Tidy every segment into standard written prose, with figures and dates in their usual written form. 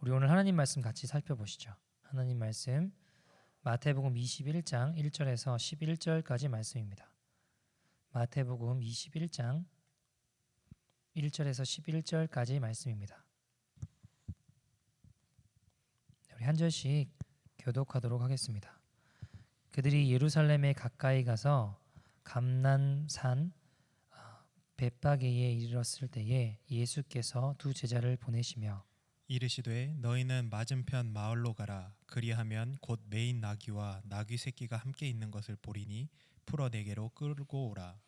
우리 오늘 하나님 말씀 같이 살펴보시죠. 하나님 말씀 마태복음 21장 1절에서 11절까지 말씀입니다. 마태복음 21장 1절에서 11절까지 말씀입니다. 우리 한 절씩 교독하도록 하겠습니다. 그들이 예루살렘에 가까이 가서 감난산 벳바게에 이르렀을 때에 예수께서 두 제자를 보내시며 이르시되 너희는 맞은편 마을로 가라. 그리하면 곧 매인 나귀와 나귀 새끼가 함께 있는 것을 보리니 풀어 내게로 끌고 오라.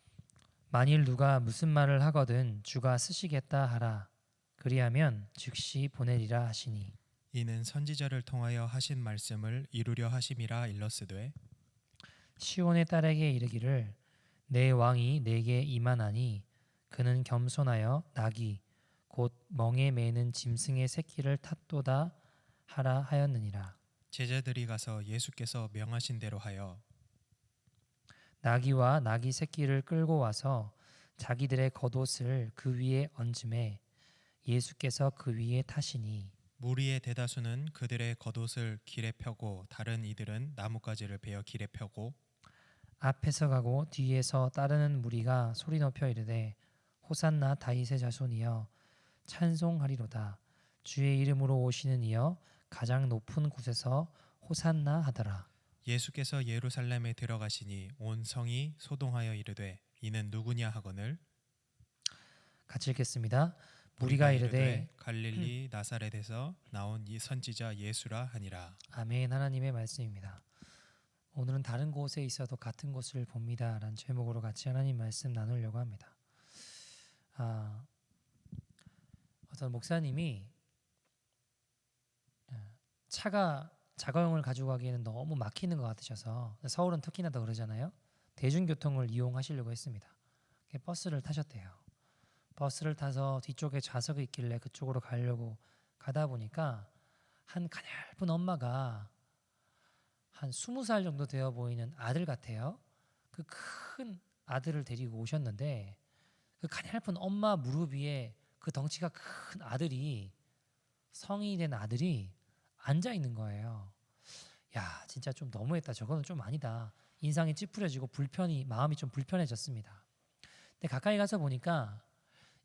만일 누가 무슨 말을 하거든 주가 쓰시겠다 하라. 그리하면 즉시 보내리라 하시니 이는 선지자를 통하여 하신 말씀을 이루려 하심이라 일렀으되 시온의 딸에게 이르기를 내 왕이 내게 임하나니 그는 겸손하여 나귀 곧 멍에 매는 짐승의 새끼를 탔도다 하라 하였느니라. 제자들이 가서 예수께서 명하신 대로 하여 나귀와 나귀 새끼를 끌고 와서 자기들의 겉옷을 그 위에 얹음에 예수께서 그 위에 타시니 무리의 대다수는 그들의 겉옷을 길에 펴고 다른 이들은 나뭇가지를 베어 길에 펴고 앞에서 가고 뒤에서 따르는 무리가 소리 높여 이르되 호산나 다윗의 자손이여 찬송하리로다. 주의 이름으로 오시는 이여 가장 높은 곳에서 호산나 하더라. 예수께서 예루살렘에 들어가시니 온 성이 소동하여 이르되 이는 누구냐 하거늘 같이 읽겠습니다. 무리가 이르되 갈릴리 나사렛에서 나온 이 선지자 예수라 하니라. 아멘. 하나님의 말씀입니다. 오늘은 다른 곳에 있어도 같은 곳을 봅니다 라는 제목으로 같이 하나님 말씀 나누려고 합니다. 어떤 목사님이 차가 자가용을 가지고 가기에는 너무 막히는 것 같으셔서 서울은 특히나 더 그러잖아요. 대중교통을 이용하시려고 했습니다. 버스를 타셨대요. 버스를 타서 뒤쪽에 좌석이 있길래 그쪽으로 가려고 가다 보니까 한 가냘픈 엄마가 한 20살 정도 되어 보이는 아들 같아요. 그 큰 아들을 데리고 오셨는데 그 가냘픈 엄마 무릎 위에 그 덩치가 큰 아들이 성인이 된 아들이 앉아 있는 거예요. 야, 진짜 좀 너무했다. 저거는 좀 아니다. 인상이 찌푸려지고 마음이 좀 불편해졌습니다. 근데 가까이 가서 보니까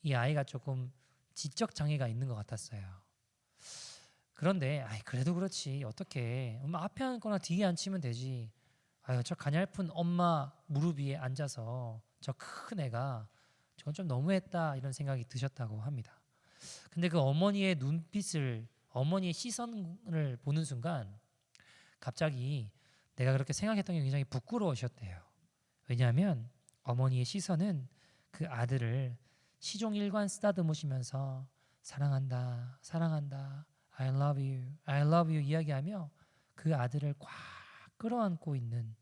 이 아이가 조금 지적 장애가 있는 것 같았어요. 그런데 그래도 그렇지 어떻게 엄마 앞에 앉거나 뒤에 앉히면 되지. 저 가냘픈 엄마 무릎 위에 앉아서 저 큰 애가 저건 좀 너무했다 이런 생각이 드셨다고 합니다. 근데 그 어머니의 어머니의 시선을 보는 순간 갑자기 내가 그렇게 생각했던 게 굉장히 부끄러우셨대요. 왜냐하면 어머니의 시선은 그 아들을 시종일관 쓰다듬으시면서 사랑한다, 사랑한다, I love you 이야기하며 그 아들을 꽉 끌어안고 있는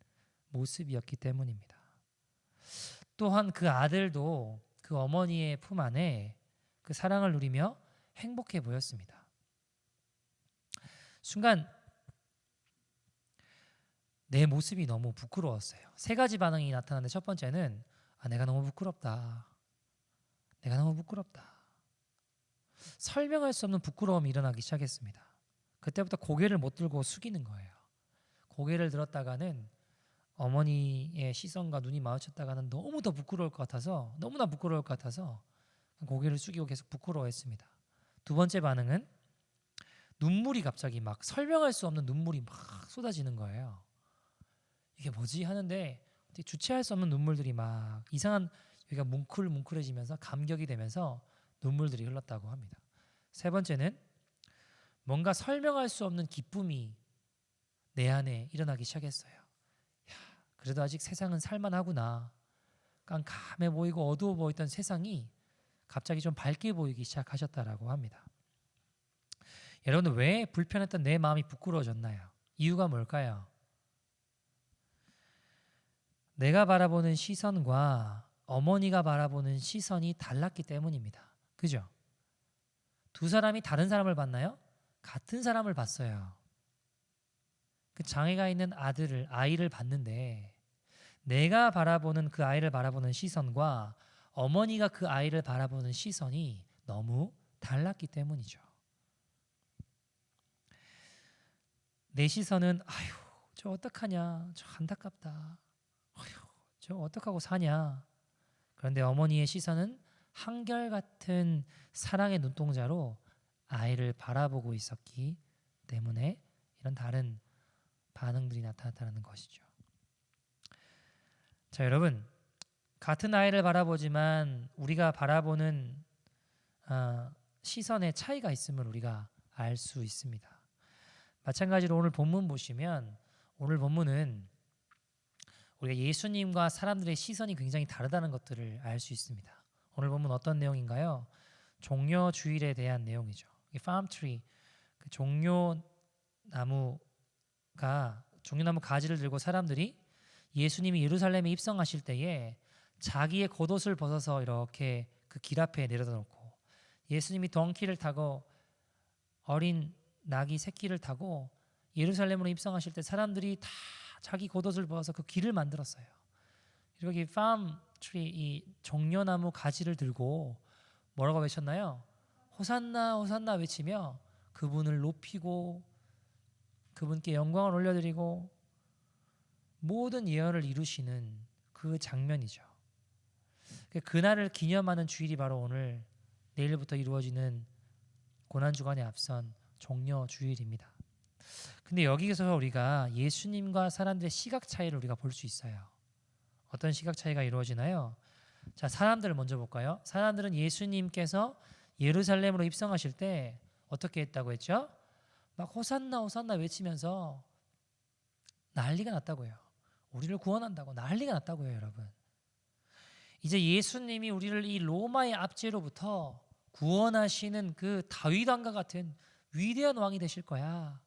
모습이었기 때문입니다. 또한 그 아들도 그 어머니의 품 안에 그 사랑을 누리며 행복해 보였습니다. 순간 내 모습이 너무 부끄러웠어요. 세 가지 반응이 나타나는데 첫 번째는 내가 너무 부끄럽다. 내가 너무 부끄럽다. 설명할 수 없는 부끄러움이 일어나기 시작했습니다. 그때부터 고개를 못 들고 숙이는 거예요. 고개를 들었다가는 어머니의 시선과 눈이 마주쳤다가는 너무나 부끄러울 것 같아서 고개를 숙이고 계속 부끄러워했습니다. 두 번째 반응은 눈물이 갑자기 막 설명할 수 없는 눈물이 막 쏟아지는 거예요. 이게 뭐지 하는데 주체할 수 없는 눈물들이 막 이상한 여기가 뭉클뭉클해지면서 감격이 되면서 눈물들이 흘렀다고 합니다. 세 번째는 뭔가 설명할 수 없는 기쁨이 내 안에 일어나기 시작했어요. 그래도 아직 세상은 살만하구나. 깜깜해 보이고 어두워 보였던 세상이 갑자기 좀 밝게 보이기 시작하셨다라고 합니다. 여러분들 왜 불편했던 내 마음이 부끄러워졌나요? 이유가 뭘까요? 내가 바라보는 시선과 어머니가 바라보는 시선이 달랐기 때문입니다. 그죠? 두 사람이 다른 사람을 봤나요? 같은 사람을 봤어요. 그 장애가 있는 아이를 봤는데 내가 바라보는 그 아이를 바라보는 시선과 어머니가 그 아이를 바라보는 시선이 너무 달랐기 때문이죠. 내 시선은 아휴 저 어떡하냐, 저 안타깝다, 아휴 저 어떡하고 사냐. 그런데 어머니의 시선은 한결같은 사랑의 눈동자로 아이를 바라보고 있었기 때문에 이런 다른 반응들이 나타났다는 것이죠. 자, 여러분, 같은 아이를 바라보지만 우리가 바라보는 시선의 차이가 있음을 우리가 알 수 있습니다. 마찬가지로 오늘 본문 보시면 오늘 본문은 우리가 예수님과 사람들의 시선이 굉장히 다르다는 것들을 알 수 있습니다. 오늘 본문 어떤 내용인가요? 종려 주일에 대한 내용이죠. 이 palm tree, 그 종려나무 가지를 들고 사람들이 예수님이 예루살렘에 입성하실 때에 자기의 겉옷을 벗어서 이렇게 그 길 앞에 내려다 놓고 예수님이 덩키를 타고 어린 나귀 새끼를 타고 예루살렘으로 입성하실 때 사람들이 다 자기 겉옷을 벗어서 그 길을 만들었어요. 그리고 이 palm tree, 이 종려나무 가지를 들고 뭐라고 외쳤나요? 호산나 호산나 외치며 그분을 높이고 그분께 영광을 올려드리고 모든 예언을 이루시는 그 장면이죠. 그날을 기념하는 주일이 바로 오늘 내일부터 이루어지는 고난주간에 앞선 종려 주일입니다. 근데 여기서 우리가 예수님과 사람들의 시각 차이를 우리가 볼 수 있어요. 어떤 시각 차이가 이루어지나요? 자, 사람들을 먼저 볼까요? 사람들은 예수님께서 예루살렘으로 입성하실 때 어떻게 했다고 했죠? 막 호산나 호산나 외치면서 난리가 났다고요. 우리를 구원한다고 난리가 났다고요, 여러분. 이제 예수님이 우리를 이 로마의 압제로부터 구원하시는 그 다윗 왕과 같은 위대한 왕이 되실 거야.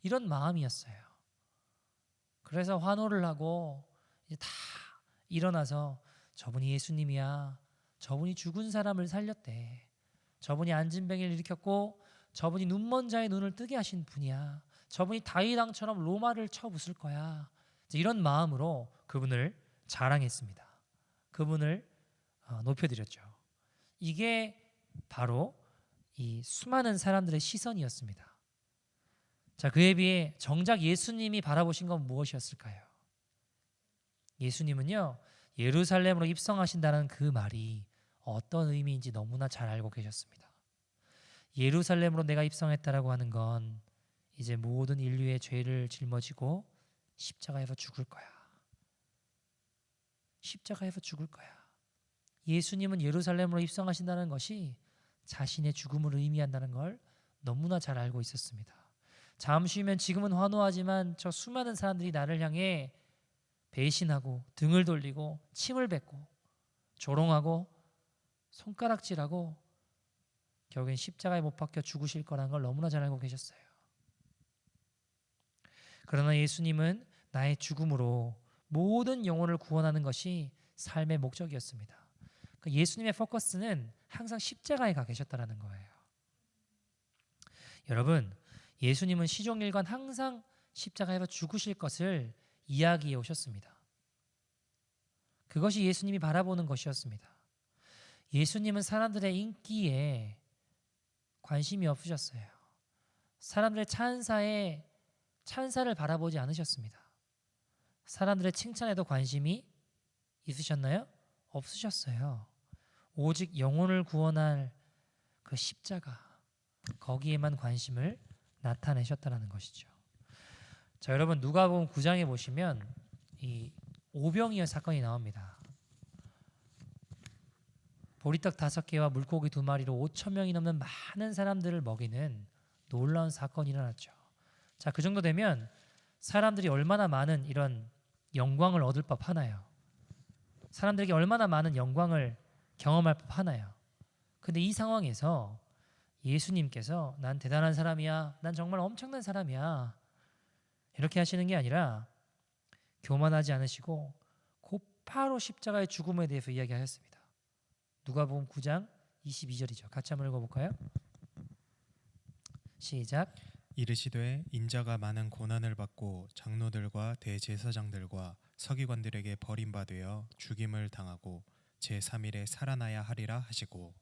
이런 마음이었어요. 그래서 환호를 하고 이제 다 일어나서 저분이 예수님이야. 저분이 죽은 사람을 살렸대. 저분이 안진뱅이를 일으켰고 저분이 눈먼 자의 눈을 뜨게 하신 분이야. 저분이 다윗 왕처럼 로마를 쳐부술 거야. 이런 마음으로 그분을 자랑했습니다. 그분을 높여드렸죠. 이게 바로 이 수많은 사람들의 시선이었습니다. 자, 그에 비해 정작 예수님이 바라보신 건 무엇이었을까요? 예수님은요, 예루살렘으로 입성하신다는 그 말이 어떤 의미인지 너무나 잘 알고 계셨습니다. 예루살렘으로 내가 입성했다라고 하는 건 이제 모든 인류의 죄를 짊어지고 십자가에서 죽을 거야. 십자가에서 죽을 거야. 예수님은 예루살렘으로 입성하신다는 것이 자신의 죽음을 의미한다는 걸 너무나 잘 알고 있었습니다. 잠시 후면 지금은 환호하지만 저 수많은 사람들이 나를 향해 배신하고 등을 돌리고 침을 뱉고 조롱하고 손가락질하고 결국엔 십자가에 못 박혀 죽으실 거라는 걸 너무나 잘 알고 계셨어요. 그러나 예수님은 나의 죽음으로 모든 영혼을 구원하는 것이 삶의 목적이었습니다. 예수님의 포커스는 항상 십자가에 가 계셨다는 거예요. 여러분, 예수님은 시종일관 항상 십자가에서 죽으실 것을 이야기해 오셨습니다. 그것이 예수님이 바라보는 것이었습니다. 예수님은 사람들의 인기에 관심이 없으셨어요. 사람들의 찬사를 바라보지 않으셨습니다. 사람들의 칭찬에도 관심이 있으셨나요? 없으셨어요. 오직 영혼을 구원할 그 십자가, 거기에만 관심을 나타내셨다는 것이죠. 자, 여러분, 누가복음 9장에 보시면 이 오병이어 사건이 나옵니다. 보리떡 5개와 물고기 2마리로 5,000명이 넘는 많은 사람들을 먹이는 놀라운 사건이 일어났죠. 자, 그 정도 되면 사람들이 얼마나 많은 이런 영광을 얻을 법하나요? 사람들에게 얼마나 많은 영광을 경험할 법하나요? 근데 이 상황에서 예수님께서 난 대단한 사람이야, 난 정말 엄청난 사람이야, 이렇게 하시는 게 아니라 교만하지 않으시고 곧바로 십자가의 죽음에 대해서 이야기하셨습니다. 누가복음 9장 22절이죠. 같이 한번 읽어볼까요? 시작. 이르시되 인자가 많은 고난을 받고 장로들과 대제사장들과 서기관들에게 버림받으어 죽임을 당하고 제3일에 살아나야 하리라 하시고.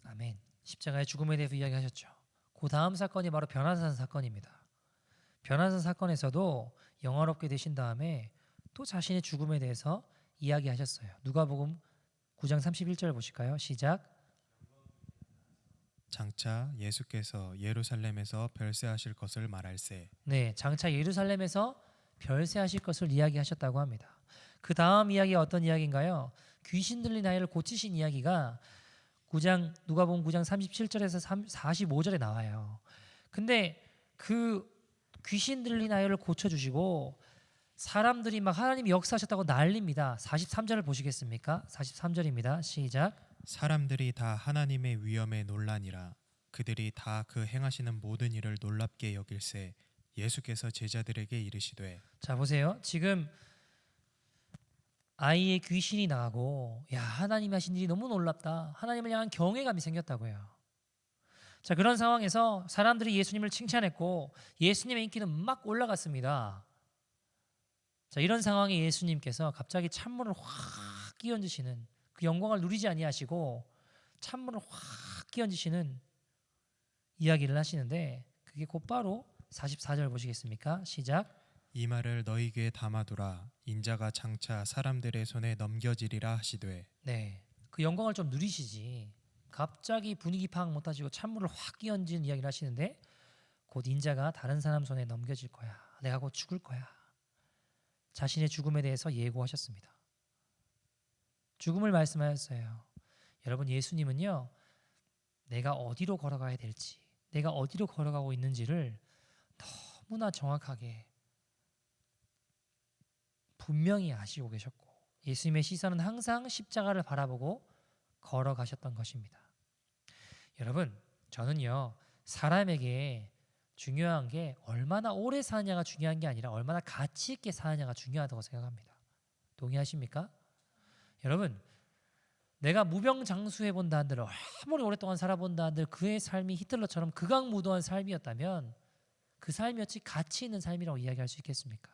아멘. 십자가의 죽음에 대해서 이야기하셨죠. 그 다음 사건이 바로 변화산 사건입니다. 변화산 사건에서도 영화롭게 되신 다음에 또 자신의 죽음에 대해서 이야기하셨어요. 누가복음 9장 31절 보실까요? 시작. 장차 예수께서 예루살렘에서 별세하실 것을 말할세. 네, 장차 예루살렘에서 별세하실 것을 이야기하셨다고 합니다. 그 다음 이야기가 어떤 이야기인가요? 귀신 들린 아이를 고치신 이야기가 누가복음 9장 37절에서 45절에 나와요. 근데 그 귀신 들린 아이를 고쳐주시고 사람들이 막 하나님이 역사하셨다고 난립니다. 43절을 보시겠습니까? 43절입니다. 시작. 사람들이 다 하나님의 위엄에 놀라니라. 그들이 다 그 행하시는 모든 일을 놀랍게 여길세. 예수께서 제자들에게 이르시되. 자 보세요. 지금 아이의 귀신이 나가고 야 하나님이 하신 일이 너무 놀랍다. 하나님을 향한 경외감이 생겼다고요. 자 그런 상황에서 사람들이 예수님을 칭찬했고 예수님의 인기는 막 올라갔습니다. 자 이런 상황에 예수님께서 갑자기 찬물을 확 끼얹으시는 그 영광을 누리지 아니하시고 찬물을 확 끼얹으시는 이야기를 하시는데 그게 곧바로 44절 보시겠습니까? 시작. 이 말을 너희 귀에 담아두라. 인자가 장차 사람들의 손에 넘겨지리라 하시되. 네, 그 영광을 좀 누리시지. 갑자기 분위기 파악 못하시고 찬물을 확 끼얹은 이야기를 하시는데 곧 인자가 다른 사람 손에 넘겨질 거야. 내가 곧 죽을 거야. 자신의 죽음에 대해서 예고하셨습니다. 죽음을 말씀하셨어요. 여러분 예수님은요. 내가 어디로 걸어가야 될지 내가 어디로 걸어가고 있는지를 너무나 정확하게 분명히 아시고 계셨고 예수님의 시선은 항상 십자가를 바라보고 걸어가셨던 것입니다. 여러분 저는요 사람에게 중요한 게 얼마나 오래 사느냐가 중요한 게 아니라 얼마나 가치 있게 사느냐가 중요하다고 생각합니다. 동의하십니까? 여러분 내가 무병장수해 본다 한들 아무리 오랫동안 살아본다 한들 그의 삶이 히틀러처럼 극악무도한 삶이었다면 그 삶이 어찌 가치 있는 삶이라고 이야기할 수 있겠습니까?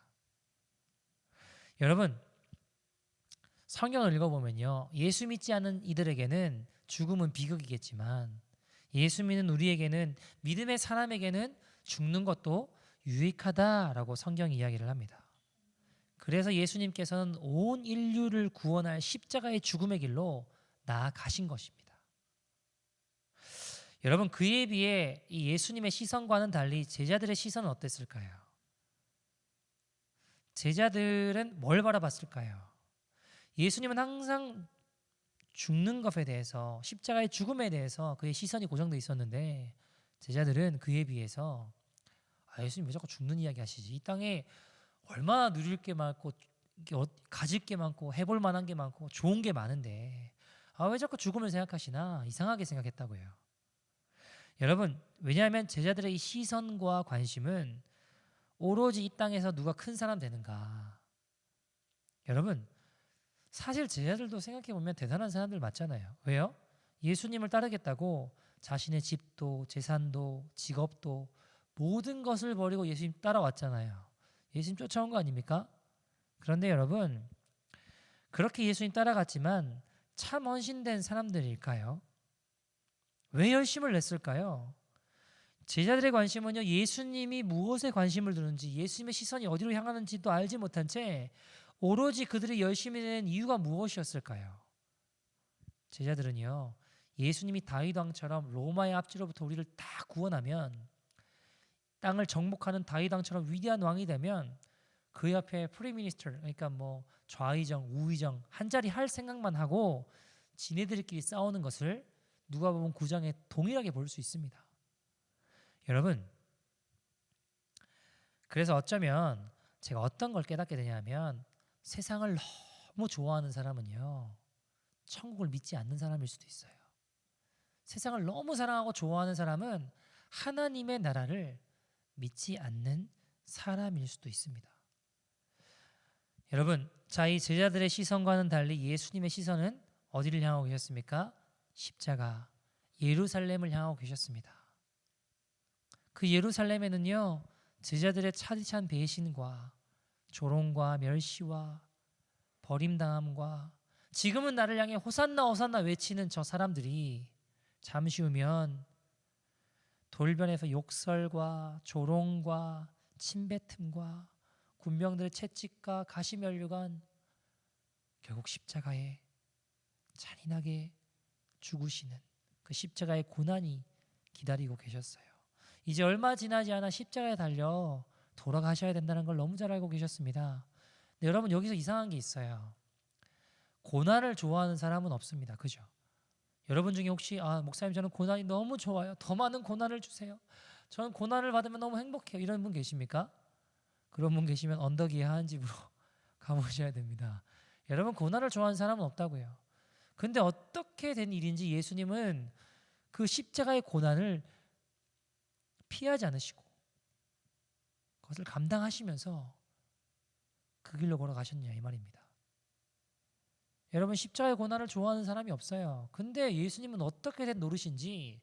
여러분 성경을 읽어보면요 예수 믿지 않는 이들에게는 죽음은 비극이겠지만 예수 믿는 우리에게는 믿음의 사람에게는 죽는 것도 유익하다라고 성경이 이야기를 합니다. 그래서 예수님께서는 온 인류를 구원할 십자가의 죽음의 길로 나아가신 것입니다. 여러분 그에 비해 이 예수님의 시선과는 달리 제자들의 시선은 어땠을까요? 제자들은 뭘 바라봤을까요? 예수님은 항상 죽는 것에 대해서 십자가의 죽음에 대해서 그의 시선이 고정돼 있었는데 제자들은 그에 비해서 예수님 왜 자꾸 죽는 이야기 하시지? 이 땅에 얼마나 누릴 게 많고 가질 게 많고 해볼 만한 게 많고 좋은 게 많은데 왜 자꾸 죽음을 생각하시나 이상하게 생각했다고요. 여러분 왜냐하면 제자들의 이 시선과 관심은 오로지 이 땅에서 누가 큰 사람 되는가. 여러분 사실 제자들도 생각해보면 대단한 사람들 맞잖아요. 왜요? 예수님을 따르겠다고 자신의 집도 재산도 직업도 모든 것을 버리고 예수님 따라왔잖아요. 예수님 쫓아온 거 아닙니까? 그런데 여러분 그렇게 예수님 따라갔지만 참 헌신된 사람들일까요? 왜 열심을 냈을까요? 제자들의 관심은요 예수님이 무엇에 관심을 두는지 예수님의 시선이 어디로 향하는지도 알지 못한 채 오로지 그들이 열심히 낸 이유가 무엇이었을까요? 제자들은요 예수님이 다윗 왕처럼 로마의 압제로부터 우리를 다 구원하면 땅을 정복하는 다윗 왕처럼 위대한 왕이 되면 그 옆에 프리미니스터 그러니까 뭐 좌의정 우의정 한 자리 할 생각만 하고 지네들끼리 싸우는 것을 누가복음 9장에 동일하게 볼 수 있습니다. 여러분 그래서 어쩌면 제가 어떤 걸 깨닫게 되냐면 세상을 너무 좋아하는 사람은요 천국을 믿지 않는 사람일 수도 있어요. 세상을 너무 사랑하고 좋아하는 사람은 하나님의 나라를 믿지 않는 사람일 수도 있습니다. 여러분 자 이 제자들의 시선과는 달리 예수님의 시선은 어디를 향하고 계셨습니까? 십자가 예루살렘을 향하고 계셨습니다. 그 예루살렘에는요 제자들의 차디찬 배신과 조롱과 멸시와 버림당함과 지금은 나를 향해 호산나 호산나 외치는 저 사람들이 잠시 후면 돌변에서 욕설과 조롱과 침뱉음과 군병들의 채찍과 가시면류관, 결국 십자가에 잔인하게 죽으시는 그 십자가의 고난이 기다리고 계셨어요. 이제 얼마 지나지 않아 십자가에 달려 돌아가셔야 된다는 걸 너무 잘 알고 계셨습니다. 근데 여러분, 여기서 이상한 게 있어요. 고난을 좋아하는 사람은 없습니다. 그죠? 여러분 중에 혹시 목사님 저는 고난이 너무 좋아요. 더 많은 고난을 주세요. 저는 고난을 받으면 너무 행복해요. 이런 분 계십니까? 그런 분 계시면 언덕 위에 한 집으로 가보셔야 됩니다. 여러분, 고난을 좋아하는 사람은 없다고요. 근데 어떻게 된 일인지 예수님은 그 십자가의 고난을 피하지 않으시고 그것을 감당하시면서 그 길로 걸어가셨냐 이 말입니다. 여러분, 십자가의 고난을 좋아하는 사람이 없어요. 근데 예수님은 어떻게 된 노릇인지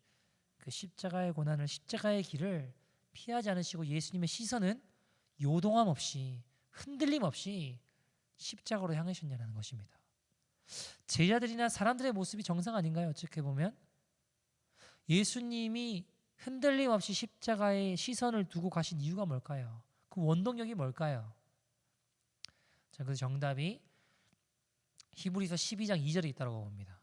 그 십자가의 고난을, 십자가의 길을 피하지 않으시고 예수님의 시선은 요동함 없이, 흔들림 없이 십자가로 향하셨냐는 것입니다. 제자들이나 사람들의 모습이 정상 아닌가요? 어떻게 보면 예수님이 흔들림 없이 십자가에 시선을 두고 가신 이유가 뭘까요? 그 원동력이 뭘까요? 자, 그 정답이 히브리서 12장 2절에 있다고 봅니다.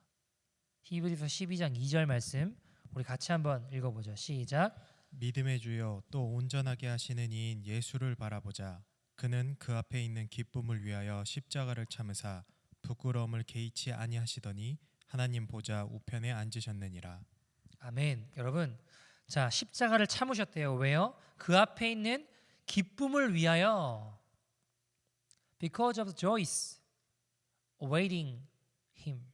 히브리서 12장 2절 말씀 우리 같이 한번 읽어보죠. 시작. 믿음의 주여 또 온전하게 하시는 이인 예수를 바라보자. 그는 그 앞에 있는 기쁨을 위하여 십자가를 참으사 부끄러움을 개의치 아니하시더니 하나님 보좌 우편에 앉으셨느니라. 아멘. 여러분, 자, 십자가를 참으셨대요. 왜요? 그 앞에 있는 기쁨을 위하여, because of the joys awaiting him.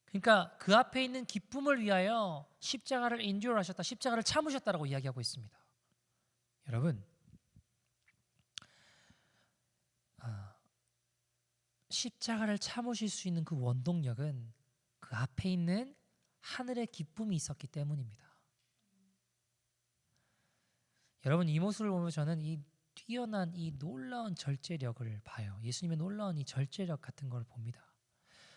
그러니까 그 앞에 있는 기쁨을 위하여 십자가를 endure 하셨다, 십자가를 참으셨다라고 이야기하고 있습니다. 여러분, 십자가를 참으실 수 있는 그 원동력은 그 앞에 있는 하늘의 기쁨이 있었기 때문입니다. 여러분, 이 모습을 보면 저는 이 뛰어난 이 놀라운 절제력을 봐요. 예수님의 놀라운 이 절제력 같은 걸 봅니다.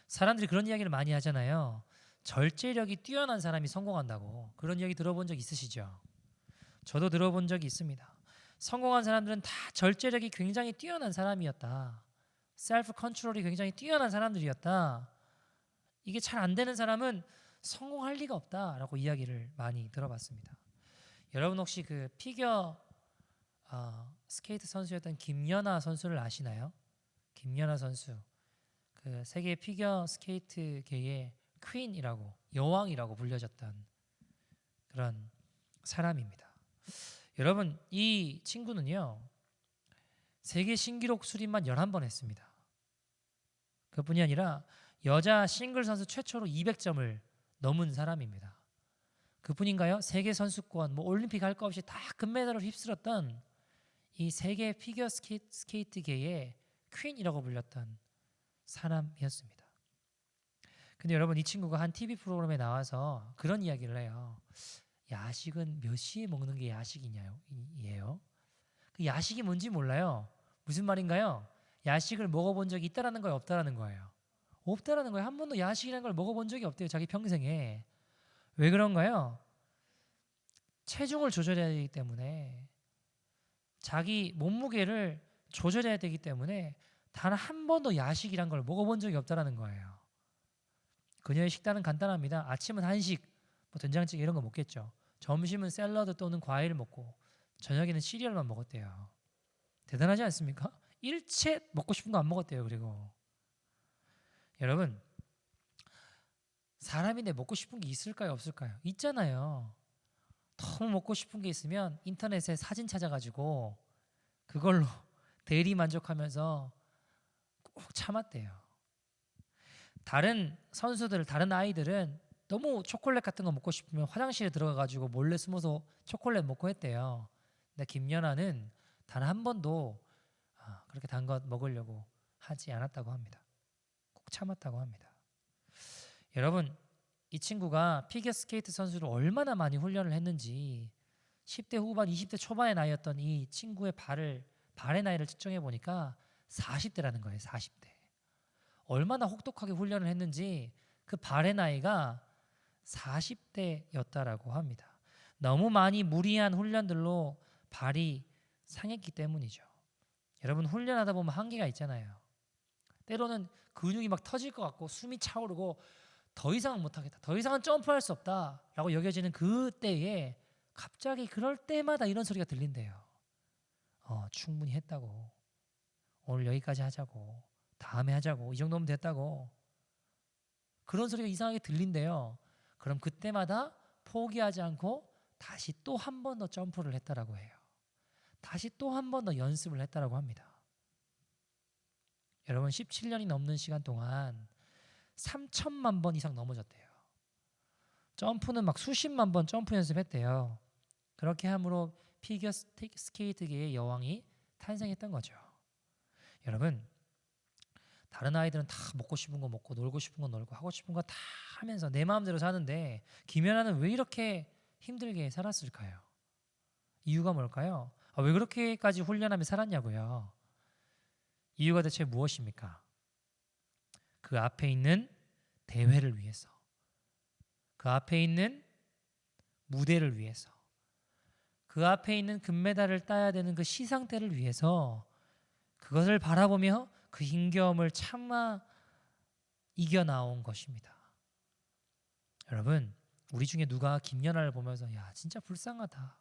사람들이 그런 이야기를 많이 하잖아요. 절제력이 뛰어난 사람이 성공한다고. 그런 이야기 들어본 적 있으시죠? 저도 들어본 적이 있습니다. 성공한 사람들은 다 절제력이 굉장히 뛰어난 사람이었다. 셀프 컨트롤이 굉장히 뛰어난 사람들이었다. 이게 잘 안 되는 사람은 성공할 리가 없다라고 이야기를 많이 들어봤습니다. 여러분 혹시 그 피겨 스케이트 선수였던 김연아 선수를 아시나요? 김연아 선수, 그 세계 피겨 스케이트계의 퀸이라고, 여왕이라고 불려졌던 그런 사람입니다. 여러분, 이 친구는요 세계 신기록 수립만 11번 했습니다. 그뿐이 아니라 여자 싱글 선수 최초로 200점을 넘은 사람입니다. 그뿐인가요? 세계 선수권, 올림픽 할 거 없이 다 금메달을 휩쓸었던 이 세계 피겨 스케이트계의 퀸이라고 불렸던 사람이었습니다. 근데 여러분, 이 친구가 한 TV 프로그램에 나와서 그런 이야기를 해요. 야식은 몇 시에 먹는 게 야식이에요? 그 야식이 뭔지 몰라요. 무슨 말인가요? 야식을 먹어본 적이 있다라는 거예요, 없다라는 거예요? 없다라는 거예요. 한 번도 야식이라는 걸 먹어본 적이 없대요, 자기 평생에. 왜 그런가요? 체중을 조절해야 되기 때문에, 자기 몸무게를 조절해야 되기 때문에 단 한 번도 야식이란 걸 먹어본 적이 없다라는 거예요. 그녀의 식단은 간단합니다. 아침은 한식, 된장찌개 이런 거 먹겠죠. 점심은 샐러드 또는 과일을 먹고 저녁에는 시리얼만 먹었대요. 대단하지 않습니까? 일체 먹고 싶은 거 안 먹었대요. 그리고 여러분, 사람인데 먹고 싶은 게 있을까요, 없을까요? 있잖아요. 너무 먹고 싶은 게 있으면 인터넷에 사진 찾아가지고 그걸로 대리 만족하면서 꼭 참았대요. 다른 선수들, 다른 아이들은 너무 초콜릿 같은 거 먹고 싶으면 화장실에 들어가가지고 몰래 숨어서 초콜릿 먹고 했대요. 근데 김연아는 단 한 번도 그렇게 단 것 먹으려고 하지 않았다고 합니다. 꼭 참았다고 합니다. 여러분, 이 친구가 피겨스케이트 선수를 얼마나 많이 훈련을 했는지 10대 후반, 20대 초반의 나이였던 이 친구의 발의 나이를 측정해 보니까 40대라는 거예요. 40대. 얼마나 혹독하게 훈련을 했는지 그 발의 나이가 40대였다라고 합니다. 너무 많이 무리한 훈련들로 발이 상했기 때문이죠. 여러분 훈련하다 보면 한계가 있잖아요. 때로는 근육이 막 터질 것 같고 숨이 차오르고 더 이상은 못하겠다. 더 이상은 점프할 수 없다라고 여겨지는 그때에 갑자기 그럴 때마다 이런 소리가 들린대요. 충분히 했다고. 오늘 여기까지 하자고. 다음에 하자고. 이 정도면 됐다고. 그런 소리가 이상하게 들린대요. 그럼 그때마다 포기하지 않고 다시 또 한 번 더 점프를 했다라고 해요. 다시 또 한 번 더 연습을 했다라고 합니다. 여러분 17년이 넘는 시간 동안 3천만 번 이상 넘어졌대요. 점프는 막 수십만 번 점프 연습했대요. 그렇게 함으로 피겨 스케이트계의 여왕이 탄생했던 거죠. 여러분 다른 아이들은 다 먹고 싶은 거 먹고 놀고 싶은 거 놀고 하고 싶은 거 다 하면서 내 마음대로 사는데 김연아는 왜 이렇게 힘들게 살았을까요? 이유가 뭘까요? 왜 그렇게까지 훈련하며 살았냐고요? 이유가 대체 무엇입니까? 그 앞에 있는 대회를 위해서, 그 앞에 있는 무대를 위해서, 그 앞에 있는 금메달을 따야 되는 그 시상대를 위해서 그것을 바라보며 그 힘겨움을 참아 이겨나온 것입니다. 여러분 우리 중에 누가 김연아를 보면서 야 진짜 불쌍하다,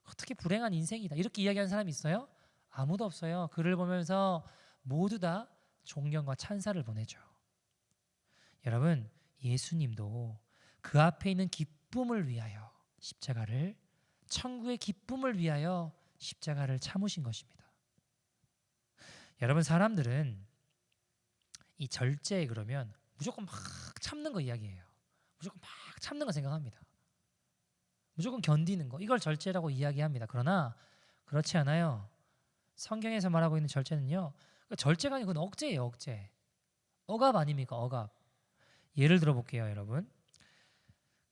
어떻게 불행한 인생이다 이렇게 이야기하는 사람이 있어요? 아무도 없어요. 그를 보면서 모두 다 존경과 찬사를 보내죠. 여러분 예수님도 그 앞에 있는 기쁨을 위하여 십자가를, 천국의 기쁨을 위하여 십자가를 참으신 것입니다. 여러분 사람들은 이 절제 그러면 무조건 막 참는 거 이야기해요. 무조건 막 참는 거 생각합니다. 무조건 견디는 거 이걸 절제라고 이야기합니다. 그러나 그렇지 않아요. 성경에서 말하고 있는 절제는요, 절제가 아니고 그건 억제예요. 억제. 억압 아닙니까? 억압. 예를 들어 볼게요, 여러분.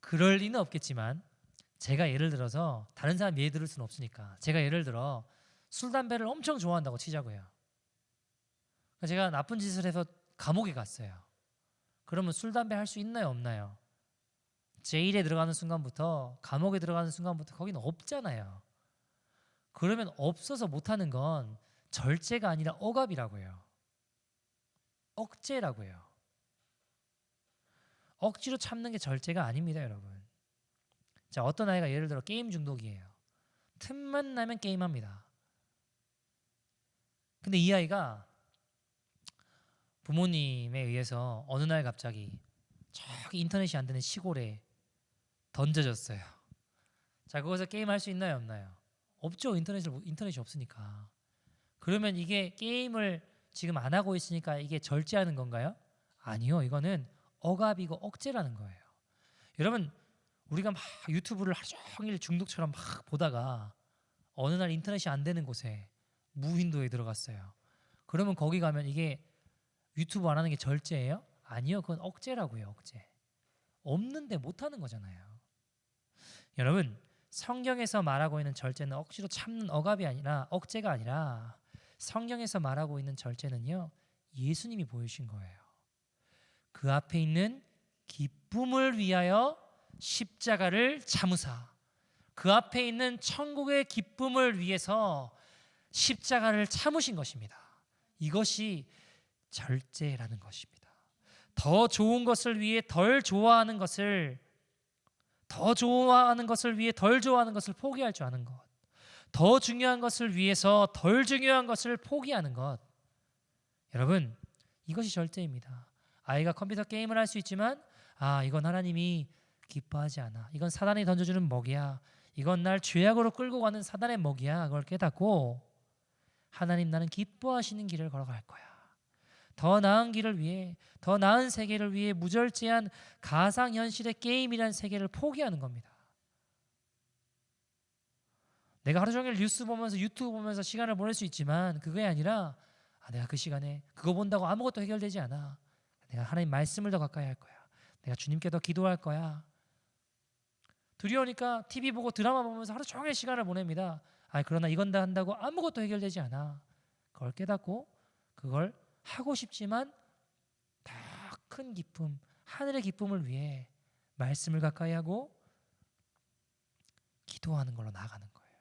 그럴 리는 없겠지만 제가 예를 들어서 다른 사람 예를 들을 수는 없으니까 제가 예를 들어 술 담배를 엄청 좋아한다고 치자고요. 제가 나쁜 짓을 해서 감옥에 갔어요. 그러면 술 담배 할 수 있나요, 없나요? 제일에 들어가는 순간부터, 감옥에 들어가는 순간부터 거기는 없잖아요. 그러면 없어서 못하는 건 절제가 아니라 억압이라고요. 억제라고요. 억지로 참는 게 절제가 아닙니다, 여러분. 자, 어떤 아이가 예를 들어 게임 중독이에요. 틈만 나면 게임합니다. 근데 이 아이가 부모님에 의해서 어느 날 갑자기 저기 인터넷이 안 되는 시골에 던져졌어요. 자, 거기서 게임할 수 있나요, 없나요? 없죠. 인터넷이 없으니까. 그러면 이게 게임을 지금 안 하고 있으니까 이게 절제하는 건가요? 아니요. 이거는 억압이고 억제라는 거예요. 여러분 우리가 막 유튜브를 하루 종일 중독처럼 막 보다가 어느 날 인터넷이 안 되는 곳에 무인도에 들어갔어요. 그러면 거기 가면 이게 유튜브 안 하는 게 절제예요? 아니요. 그건 억제라고요. 억제. 없는데 못하는 거잖아요. 여러분 성경에서 말하고 있는 절제는 억지로 참는 억압이 아니라 억제가 아니라 성경에서 말하고 있는 절제는요, 예수님이 보여주신 거예요. 그 앞에 있는 기쁨을 위하여 십자가를 참으사, 그 앞에 있는 천국의 기쁨을 위해서 십자가를 참으신 것입니다. 이것이 절제라는 것입니다. 더 좋은 것을 위해 덜 좋아하는 것을, 더 좋아하는 것을 위해 덜 좋아하는 것을 포기할 줄 아는 것, 더 중요한 것을 위해서 덜 중요한 것을 포기하는 것. 여러분 이것이 절제입니다. 아이가 컴퓨터 게임을 할 수 있지만 이건 하나님이 기뻐하지 않아, 이건 사단이 던져주는 먹이야, 이건 날 죄악으로 끌고 가는 사단의 먹이야, 그걸 깨닫고 하나님 나는 기뻐하시는 길을 걸어갈 거야. 더 나은 길을 위해, 더 나은 세계를 위해 무절제한 가상현실의 게임이라는 세계를 포기하는 겁니다. 내가 하루 종일 뉴스 보면서 유튜브 보면서 시간을 보낼 수 있지만 그게 아니라 내가 그 시간에 그거 본다고 아무것도 해결되지 않아. 내가 하나님 말씀을 더 가까이 할 거야. 내가 주님께 더 기도할 거야. 두려우니까 TV 보고 드라마 보면서 하루 종일 시간을 보냅니다. 그러나 이건 다 한다고 아무것도 해결되지 않아. 그걸 깨닫고 그걸 하고 싶지만 더 큰 기쁨, 하늘의 기쁨을 위해 말씀을 가까이 하고 기도하는 걸로 나아가는 거예요.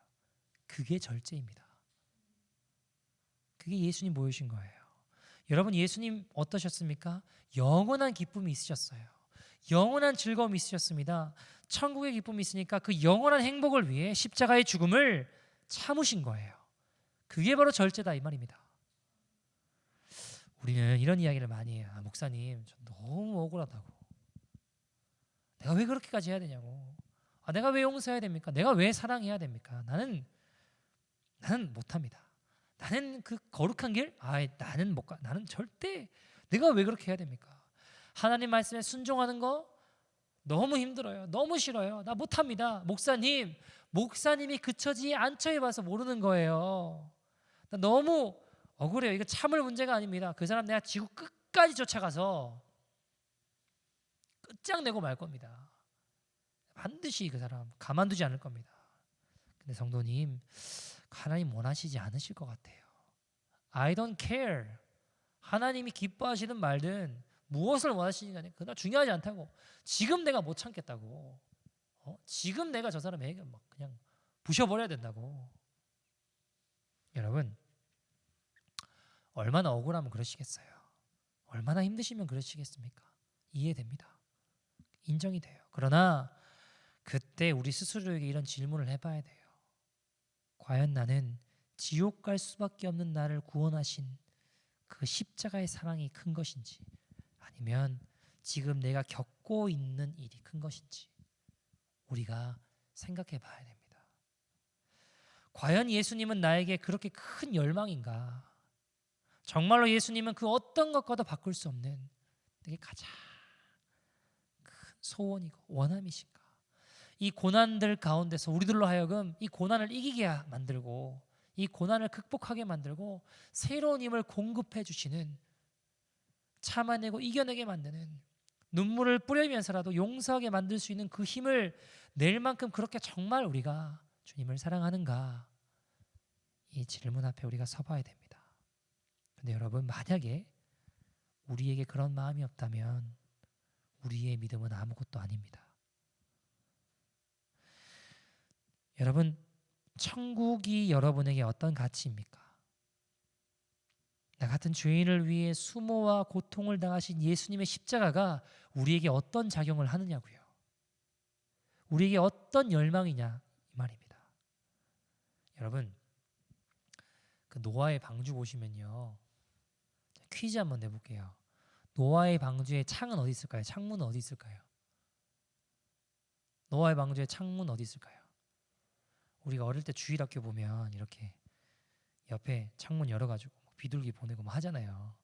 그게 절제입니다. 그게 예수님 보여주신 거예요. 여러분, 예수님 어떠셨습니까? 영원한 기쁨이 있으셨어요. 영원한 즐거움이 있으셨습니다. 천국의 기쁨이 있으니까 그 영원한 행복을 위해 십자가의 죽음을 참으신 거예요. 그게 바로 절제다 이 말입니다. 우리는 이런 이야기를 많이 해요. 목사님, 저 너무 억울하다고. 내가 왜 그렇게까지 해야 되냐고. 내가 왜 용서해야 됩니까? 내가 왜 사랑해야 됩니까? 나는 못합니다. 나는 그 거룩한 길, 나는 못 가. 나는 절대 내가 왜 그렇게 해야 됩니까? 하나님 말씀에 순종하는 거 너무 힘들어요. 너무 싫어요. 나 못합니다. 목사님이 그쳐지 않죠 봐서 모르는 거예요. 나 너무 억울해요. 이거 참을 문제가 아닙니다. 그 사람 내가 지구 끝까지 쫓아가서 끝장내고 말 겁니다. 반드시 그 사람 가만두지 않을 겁니다. 근데 성도님, 하나님 원하시지 않으실 것 같아요. I don't care. 하나님이 기뻐하시든 말든 무엇을 원하시는지 그나 중요하지 않다고. 지금 내가 못 참겠다고. 지금 내가 저 사람에게 막 그냥 부셔버려야 된다고. 여러분, 얼마나 억울하면 그러시겠어요? 얼마나 힘드시면 그러시겠습니까? 이해됩니다. 인정이 돼요. 그러나 그때 우리 스스로에게 이런 질문을 해봐야 돼요. 과연 나는 지옥 갈 수밖에 없는 나를 구원하신 그 십자가의 사랑이 큰 것인지, 아니면 지금 내가 겪고 있는 일이 큰 것인지 우리가 생각해 봐야 됩니다. 과연 예수님은 나에게 그렇게 큰 열망인가? 정말로 예수님은 그 어떤 것과도 바꿀 수 없는 되게 가장 큰 소원이고 원함이신가? 이 고난들 가운데서 우리들로 하여금 이 고난을 이기게 만들고 이 고난을 극복하게 만들고 새로운 힘을 공급해 주시는, 참아내고 이겨내게 만드는, 눈물을 뿌리면서라도 용서하게 만들 수 있는 그 힘을 낼 만큼 그렇게 정말 우리가 주님을 사랑하는가? 이 질문 앞에 우리가 서봐야 됩니다. 근데 여러분, 만약에 우리에게 그런 마음이 없다면 우리의 믿음은 아무것도 아닙니다. 여러분, 천국이 여러분에게 어떤 가치입니까? 나 같은 죄인을 위해 수모와 고통을 당하신 예수님의 십자가가 우리에게 어떤 작용을 하느냐고요. 우리에게 어떤 열망이냐 이 말입니다. 여러분, 그 노아의 방주 보시면요, 퀴즈 한번 내볼게요. 노아의 방주에 창은 어디 있을까요? 창문은 어디 있을까요? 노아의 방주에 창문 어디 있을까요? 우리가 어릴 때 주일학교 보면 이렇게 옆에 창문 열어가지고 비둘기 보내고 뭐 하잖아요.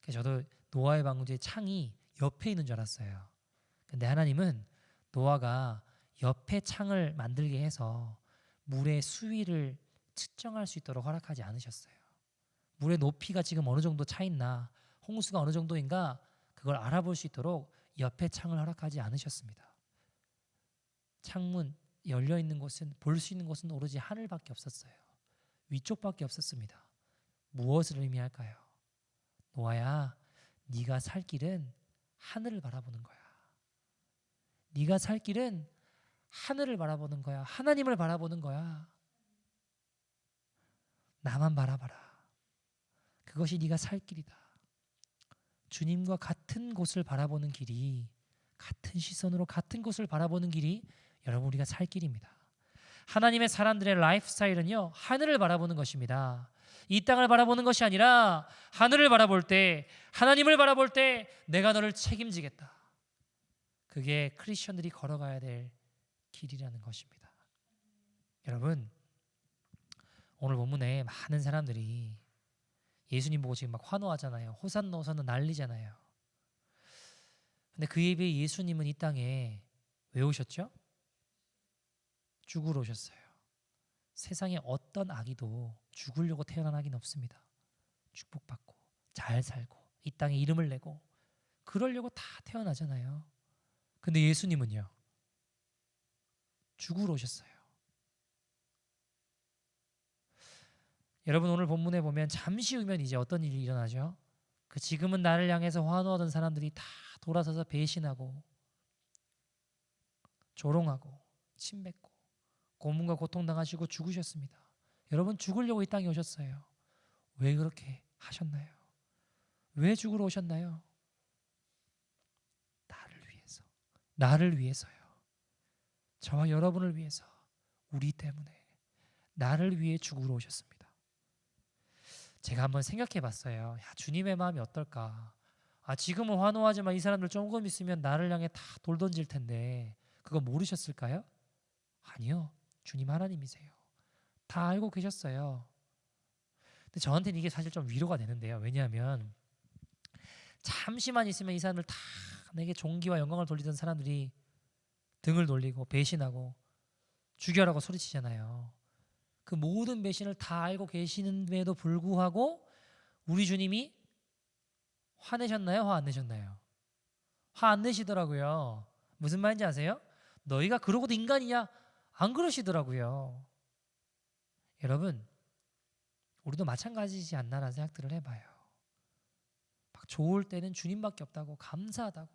그래서 저도 노아의 방주의 창이 옆에 있는 줄 알았어요. 근데 하나님은 노아가 옆에 창을 만들게 해서 물의 수위를 측정할 수 있도록 허락하지 않으셨어요. 물의 높이가 지금 어느 정도 차 있나, 홍수가 어느 정도인가 그걸 알아볼 수 있도록 옆에 창을 허락하지 않으셨습니다. 창문 열려 있는 곳은, 볼 수 있는 곳은 오로지 하늘밖에 없었어요. 위쪽밖에 없었습니다. 무엇을 의미할까요? 노아야, 네가 살 길은 하늘을 바라보는 거야. 네가 살 길은 하늘을 바라보는 거야. 하나님을 바라보는 거야. 나만 바라봐라. 그것이 네가 살 길이다. 주님과 같은 곳을 바라보는 길이, 같은 시선으로 같은 곳을 바라보는 길이 여러분 우리가 살 길입니다. 하나님의 사람들의 라이프 스타일은요, 하늘을 바라보는 것입니다. 이 땅을 바라보는 것이 아니라 하늘을 바라볼 때, 하나님을 바라볼 때 내가 너를 책임지겠다. 그게 크리스천들이 걸어가야 될 길이라는 것입니다. 여러분, 오늘 본문에 많은 사람들이 예수님 보고 지금 막 환호하잖아요. 호산나 호산나 난리잖아요. 근데 그에 비해 예수님은 이 땅에 왜 오셨죠? 죽으러 오셨어요. 세상에 어떤 아기도 죽으려고 태어난 아기는 없습니다. 축복받고 잘 살고 이 땅에 이름을 내고 그러려고 다 태어나잖아요. 근데 예수님은요, 죽으러 오셨어요. 여러분, 오늘 본문에 보면 잠시 후면 이제 어떤 일이 일어나죠? 그 지금은 나를 향해서 환호하던 사람들이 다 돌아서서 배신하고 조롱하고 침뱉고 고문과 고통 당하시고 죽으셨습니다. 여러분 죽으려고 이 땅에 오셨어요. 왜 그렇게 하셨나요? 왜 죽으러 오셨나요? 나를 위해서. 나를 위해서요. 저와 여러분을 위해서. 우리 때문에. 나를 위해 죽으러 오셨습니다. 제가 한번 생각해 봤어요. 야, 주님의 마음이 어떨까? 지금은 환호하지만 이 사람들 조금 있으면 나를 향해 다 돌 던질 텐데 그거 모르셨을까요? 아니요. 주님 하나님이세요. 다 알고 계셨어요. 근데 저한테는 이게 사실 좀 위로가 되는데요. 왜냐하면 잠시만 있으면 이 사람들 다 내게 존귀와 영광을 돌리던 사람들이 등을 돌리고 배신하고 죽여라고 소리치잖아요. 그 모든 배신을 다 알고 계시는데도 불구하고 우리 주님이 화내셨나요? 화 안 내셨나요? 화 안 내시더라고요. 무슨 말인지 아세요? 너희가 그러고도 인간이냐? 안 그러시더라고요. 여러분, 우리도 마찬가지지 않나라는 생각들을 해봐요. 막 좋을 때는 주님밖에 없다고 감사하다고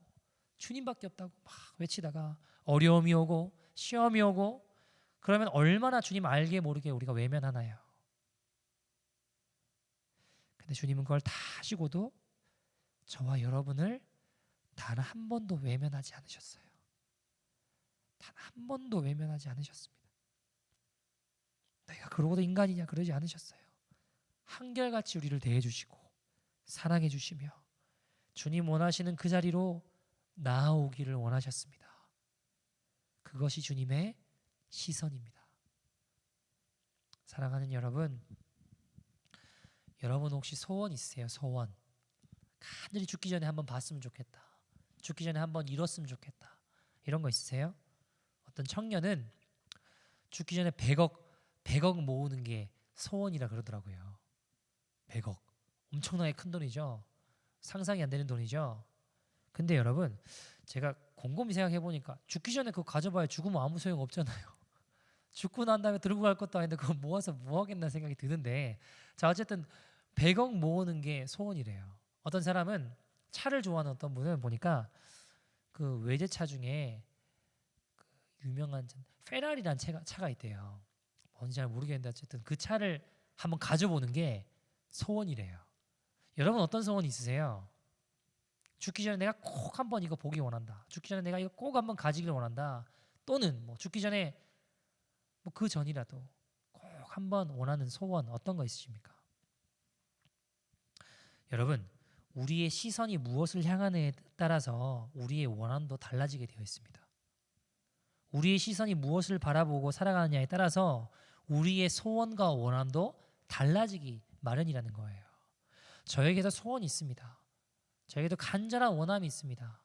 주님밖에 없다고 막 외치다가 어려움이 오고 시험이 오고 그러면 얼마나 주님 알게 모르게 우리가 외면하나요? 근데 주님은 그걸 다 하시고도 저와 여러분을 단 한 번도 외면하지 않으셨어요. 단 한 번도 외면하지 않으셨습니다. 내가 그러고도 인간이냐 그러지 않으셨어요. 한결같이 우리를 대해주시고 사랑해주시며 주님 원하시는 그 자리로 나아오기를 원하셨습니다. 그것이 주님의 시선입니다. 사랑하는 여러분, 여러분 혹시 소원 있으세요? 소원. 간절히 죽기 전에 한번 봤으면 좋겠다. 죽기 전에 한번 이뤘으면 좋겠다. 이런 거 있으세요? 어떤 청년은 죽기 전에 100억 모으는 게 소원이라 그러더라고요. 100억. 엄청나게 큰 돈이죠. 상상이 안 되는 돈이죠. 근데 여러분, 제가 곰곰이 생각해 보니까 죽기 전에 그거 가져봐야 죽으면 아무 소용 없잖아요. 죽고 난 다음에 들고 갈 것도 아닌데 그거 모아서 뭐 하겠나 생각이 드는데, 자 어쨌든 100억 모으는 게 소원이래요. 어떤 사람은 차를 좋아하는 어떤 분은 보니까 그 외제차 중에 그 유명한 페라리라는 차가 있대요. 뭔지 잘 모르겠는데 어쨌든 그 차를 한번 가져보는 게 소원이래요. 여러분 어떤 소원이 있으세요? 죽기 전에 내가 꼭 한번 이거 보기 원한다. 죽기 전에 내가 이거 꼭 한번 가지길 원한다. 또는 뭐 죽기 전에 뭐 그 전이라도 꼭 한번 원하는 소원 어떤 거 있으십니까? 여러분, 우리의 시선이 무엇을 향하느냐에 따라서 우리의 원함도 달라지게 되어 있습니다. 우리의 시선이 무엇을 바라보고 살아가느냐에 따라서 우리의 소원과 원함도 달라지기 마련이라는 거예요. 저에게도 소원이 있습니다. 저에게도 간절한 원함이 있습니다.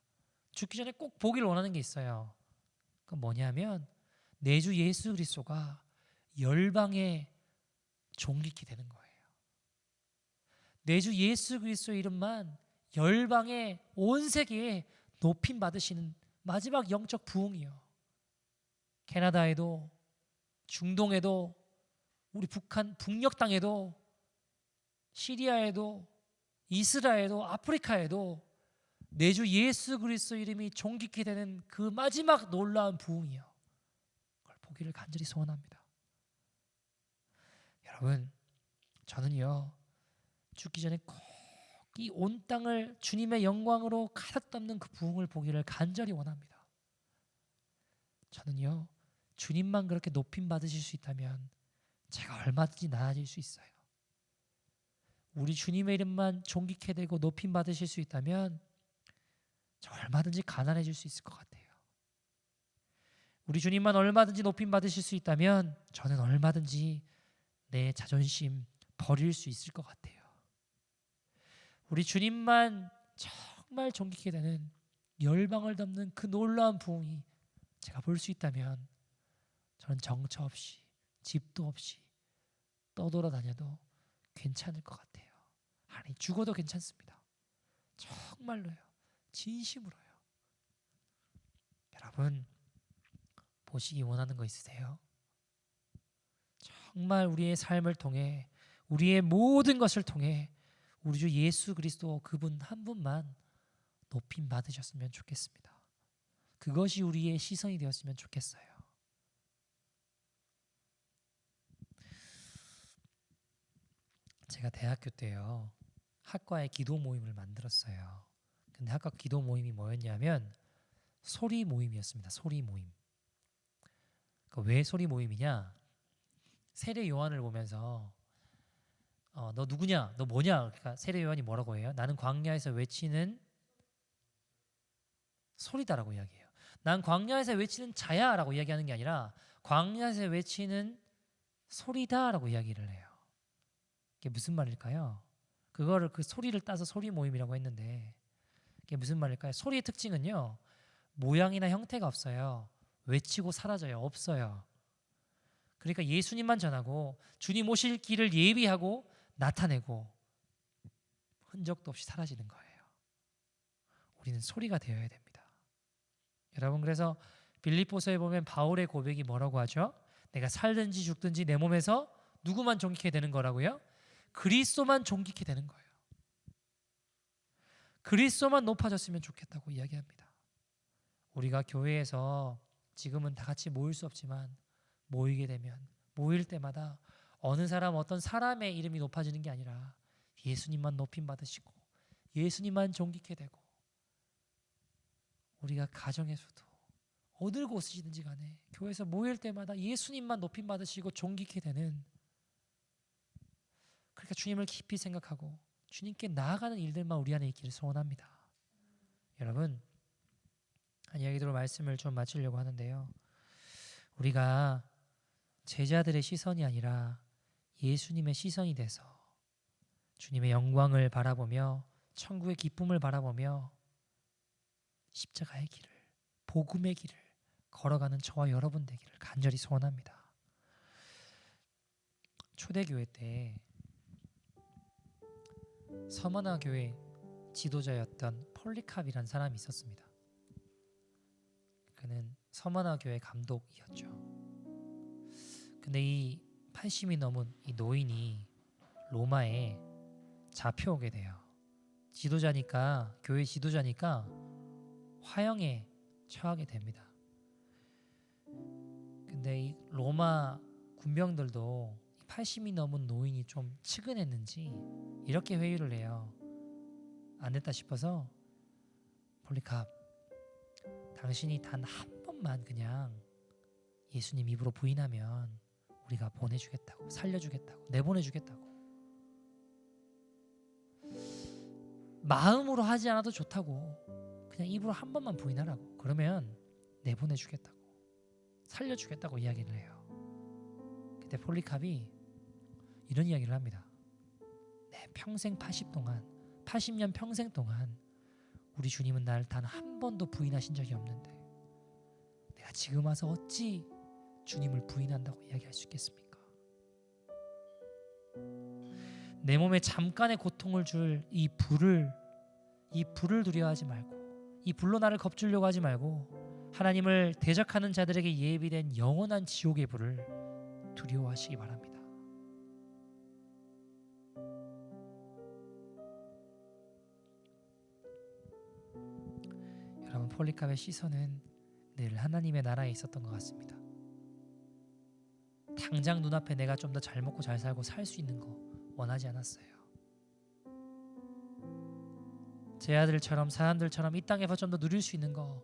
죽기 전에 꼭 보기를 원하는 게 있어요. 그건 뭐냐면 내 주 예수 그리스도가 열방에 존귀케 되는 거예요. 내 주 예수 그리스도의 이름만 열방의 온 세계에 높임 받으시는 마지막 영적 부흥이요. 캐나다에도 중동에도 우리 북녘 땅에도 시리아에도 이스라엘에도 아프리카에도 내 주 예수 그리스도 이름이 존귀케 되는 그 마지막 놀라운 부흥이요. 그걸 보기를 간절히 소원합니다. 여러분, 저는요 죽기 전에 꼭 이 온 땅을 주님의 영광으로 가득 담는 그 부흥을 보기를 간절히 원합니다. 저는요 주님만 그렇게 높임 받으실 수 있다면 제가 얼마든지 나아질 수 있어요. 우리 주님의 이름만 존귀케 되고 높임 받으실 수 있다면 저 얼마든지 가난해질 수 있을 것 같아요. 우리 주님만 얼마든지 높임 받으실 수 있다면 저는 얼마든지 내 자존심 버릴 수 있을 것 같아요. 우리 주님만 정말 존귀케 되는 열방을 덮는 그 놀라운 부흥이 제가 볼 수 있다면 저는 정처 없이 집도 없이 떠돌아다녀도 괜찮을 것 같아요. 아니 죽어도 괜찮습니다. 정말로요. 진심으로요. 여러분 보시기 원하는 거 있으세요? 정말 우리의 삶을 통해 우리의 모든 것을 통해 우리 주 예수 그리스도 그분 한 분만 높임 받으셨으면 좋겠습니다. 그것이 우리의 시선이 되었으면 좋겠어요. 제가 대학교 때요. 학과에 기도 모임을 만들었어요. 근데 학과 기도 모임이 뭐였냐면 소리 모임이었습니다. 소리 모임. 왜 소리 모임이냐? 세례 요한을 보면서 너 누구냐? 너 뭐냐? 그러니까 세례 요한이 뭐라고 해요? 나는 광야에서 외치는 소리다라고 이야기해요. 난 광야에서 외치는 자야라고 이야기하는 게 아니라 광야에서 외치는 소리다라고 이야기를 해요. 이게 무슨 말일까요? 그거를 그 소리를 따서 소리 모임이라고 했는데 이게 무슨 말일까요? 소리의 특징은요. 모양이나 형태가 없어요. 외치고 사라져요. 없어요. 그러니까 예수님만 전하고 주님 오실 길을 예비하고 나타내고 흔적도 없이 사라지는 거예요. 우리는 소리가 되어야 됩니다. 여러분 그래서 빌립보서에 보면 바울의 고백이 뭐라고 하죠? 내가 살든지 죽든지 내 몸에서 누구만 존귀케 되는 거라고요? 그리스도만 존귀케 되는 거예요. 그리스도만 높아졌으면 좋겠다고 이야기합니다. 우리가 교회에서 지금은 다 같이 모일 수 없지만 모이게 되면 모일 때마다 어느 사람 어떤 사람의 이름이 높아지는 게 아니라 예수님만 높임 받으시고 예수님만 존귀케 되고 우리가 가정에서도 어딜 곳이든지 간에 교회에서 모일 때마다 예수님만 높임 받으시고 존귀케 되는 그러니까 주님을 깊이 생각하고 주님께 나아가는 일들만 우리 안에 있기를 소원합니다. 여러분 한 이야기대로 말씀을 좀 마치려고 하는데요. 우리가 제자들의 시선이 아니라 예수님의 시선이 돼서 주님의 영광을 바라보며 천국의 기쁨을 바라보며 십자가의 길을 복음의 길을 걸어가는 저와 여러분 되기를 간절히 소원합니다. 초대교회 때 서머나 교회 지도자였던 폴리캅이라는 사람이 있었습니다. 그는 서머나 교회 감독이었죠. 근데 이 80이 넘은 이 노인이 로마에 잡혀오게 돼요. 지도자니까 교회 지도자니까 화형에 처하게 됩니다. 근데 이 로마 군병들도 80이 넘은 노인이 좀 측은했는지 이렇게 회유를 해요. 안 됐다 싶어서 폴리캅 당신이 단 한 번만 그냥 예수님 입으로 부인하면 우리가 보내주겠다고 살려주겠다고 내보내주겠다고 마음으로 하지 않아도 좋다고 그냥 입으로 한 번만 부인하라고 그러면 내보내주겠다고 살려주겠다고 이야기를 해요. 그때 폴리캅이 이런 이야기를 합니다. 내 평생 80년 평생 동안 우리 주님은 나를 단 한 번도 부인하신 적이 없는데 내가 지금 와서 어찌 주님을 부인한다고 이야기할 수 있겠습니까? 내 몸에 잠깐의 고통을 줄 이 불을 두려워하지 말고 이 불로 나를 겁주려고 하지 말고 하나님을 대적하는 자들에게 예비된 영원한 지옥의 불을 두려워하시기 바랍니다. 여러분 폴리캅의 시선은 늘 하나님의 나라에 있었던 것 같습니다. 당장 눈앞에 내가 좀 더 잘 먹고 잘 살고 살 수 있는 거 원하지 않았어요. 제 아들처럼 사람들처럼 이 땅에서 좀 더 누릴 수 있는 거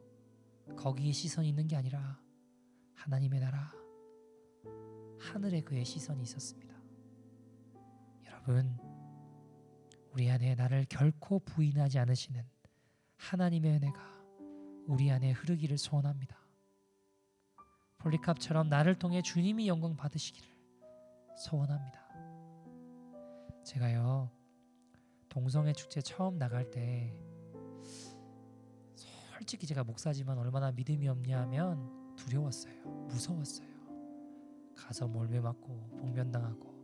거기에 시선이 있는 게 아니라 하나님의 나라 하늘에 그의 시선이 있었습니다. 여러분 우리 안에 나를 결코 부인하지 않으시는 하나님의 은혜가 우리 안에 흐르기를 소원합니다. 폴리캅처럼 나를 통해 주님이 영광 받으시기를 소원합니다. 제가요 동성애 축제 처음 나갈 때 솔직히 제가 목사지만 얼마나 믿음이 없냐 하면 두려웠어요. 무서웠어요. 가서 몰매 맞고 봉변당하고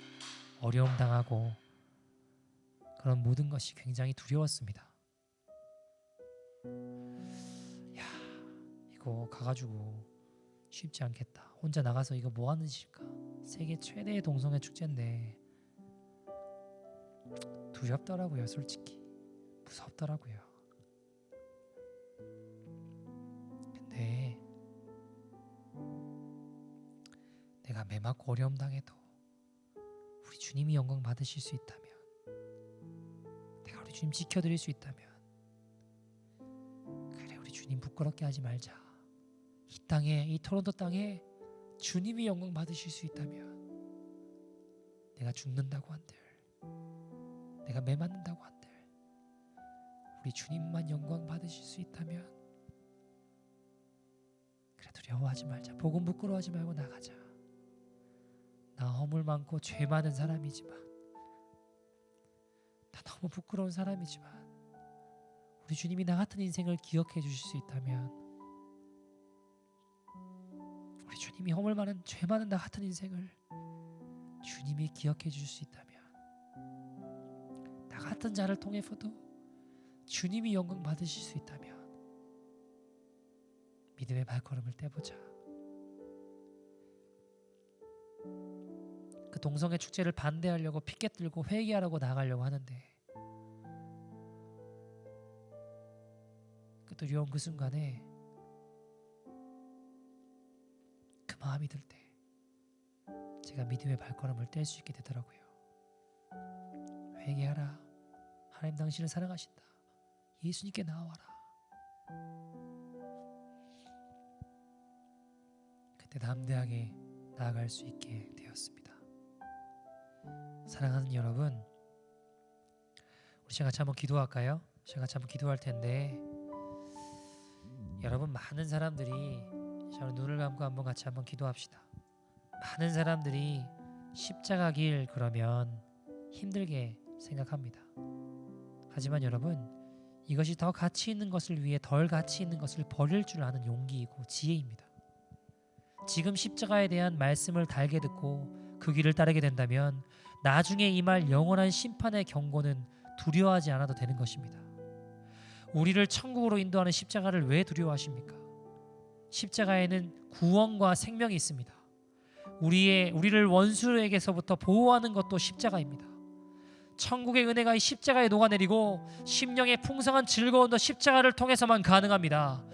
어려움 당하고 그런 모든 것이 굉장히 두려웠습니다. 야 이거 가가지고 쉽지 않겠다. 혼자 나가서 이거 뭐 하는 짓일까? 세계 최대의 동성애 축제인데 두렵더라고요. 솔직히 무섭더라고요. 근데 내가 매 맞고 어려움 당해도 우리 주님이 영광 받으실 수 있다면 주님 지켜드릴 수 있다면, 그래 우리 주님 부끄럽게 하지 말자. 이 땅에, 이 토론토 땅에 주님이 영광 받으실 수 있다면, 내가 죽는다고 한들, 내가 매 맞는다고 한들 우리 주님만 영광 받으실 수 있다면, 그래 두려워하지 말자. 복음 부끄러워하지 말고 나가자. 나 허물 많고 죄 많은 사람이지만, 나 너무 부끄러운 사람이지만 우리 주님이 나 같은 인생을 기억해 주실 수 있다면, 우리 주님이 허물 많은 죄 많은 나 같은 인생을 주님이 기억해 주실 수 있다면, 나 같은 자를 통해서도 주님이 영광 받으실 수 있다면 믿음의 발걸음을 떼보자. 그 동성애 축제를 반대하려고 피켓 들고 회개하라고 나가려고 하는데, 그 두려운 그 순간에 그 마음이 들 때 제가 믿음의 발걸음을 뗄 수 있게 되더라고요. 회개하라. 하나님 당신을 사랑하신다. 예수님께 나아와라. 그때 담대하게 나아갈 수 있게 되었습니다. 사랑하는 여러분, 우리 같이 한번 기도할까요? 같이 한번 기도할 텐데, 여러분 많은 사람들이, 자, 눈을 감고 같이 한번 기도합시다. 많은 사람들이 십자가 길 그러면 힘들게 생각합니다. 하지만 여러분, 이것이 더 가치 있는 것을 위해 덜 가치 있는 것을 버릴 줄 아는 용기이고 지혜입니다. 지금 십자가에 대한 말씀을 달게 듣고 그 길을 따르게 된다면 나중에 임할 영원한 심판의 경고는 두려워하지 않아도 되는 것입니다. 우리를 천국으로 인도하는 십자가를 왜 두려워하십니까? 십자가에는 구원과 생명이 있습니다. 우리를 원수에게서부터 보호하는 것도 십자가입니다. 천국의 은혜가 이 십자가에 녹아내리고 심령의 풍성한 즐거움도 십자가를 통해서만 가능합니다.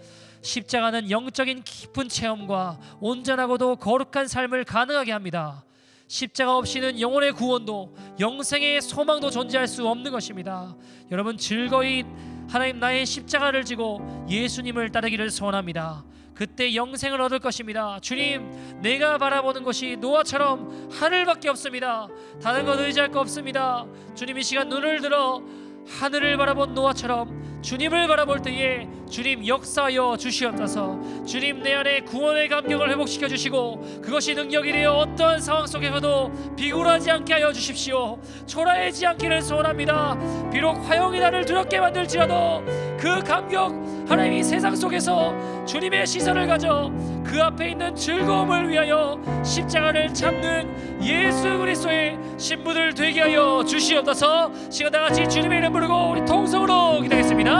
십자가는 영적인 깊은 체험과 온전하고도 거룩한 삶을 가능하게 합니다. 십자가 없이는 영혼의 구원도 영생의 소망도 존재할 수 없는 것입니다. 여러분 즐거이 하나님 나의 십자가를 지고 예수님을 따르기를 소원합니다. 그때 영생을 얻을 것입니다. 주님, 내가 바라보는 것이 노아처럼 하늘밖에 없습니다. 다른 것 의지할 거 없습니다. 주님, 이 시간 눈을 들어 하늘을 바라본 노아처럼 주님을 바라볼 때에 주님 역사하여 주시옵소서. 주님, 내 안에 구원의 감격을 회복시켜 주시고 그것이 능력이 되어 어떠한 상황 속에서도 비굴하지 않게 하여 주십시오. 초라해지지 않기를 소원합니다. 비록 화용이 나를 두렵게 만들지라도 그 감격, 하나님이 세상 속에서 주님의 시선을 가져 그 앞에 있는 즐거움을 위하여 십자가를 참는 예수 그리스도의 신부들 되게 하여 주시옵소서. 시간 다 같이 주님의 이름 부르고 우리 통성으로 기도하겠습니다.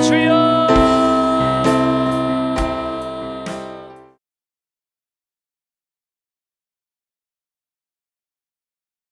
주여.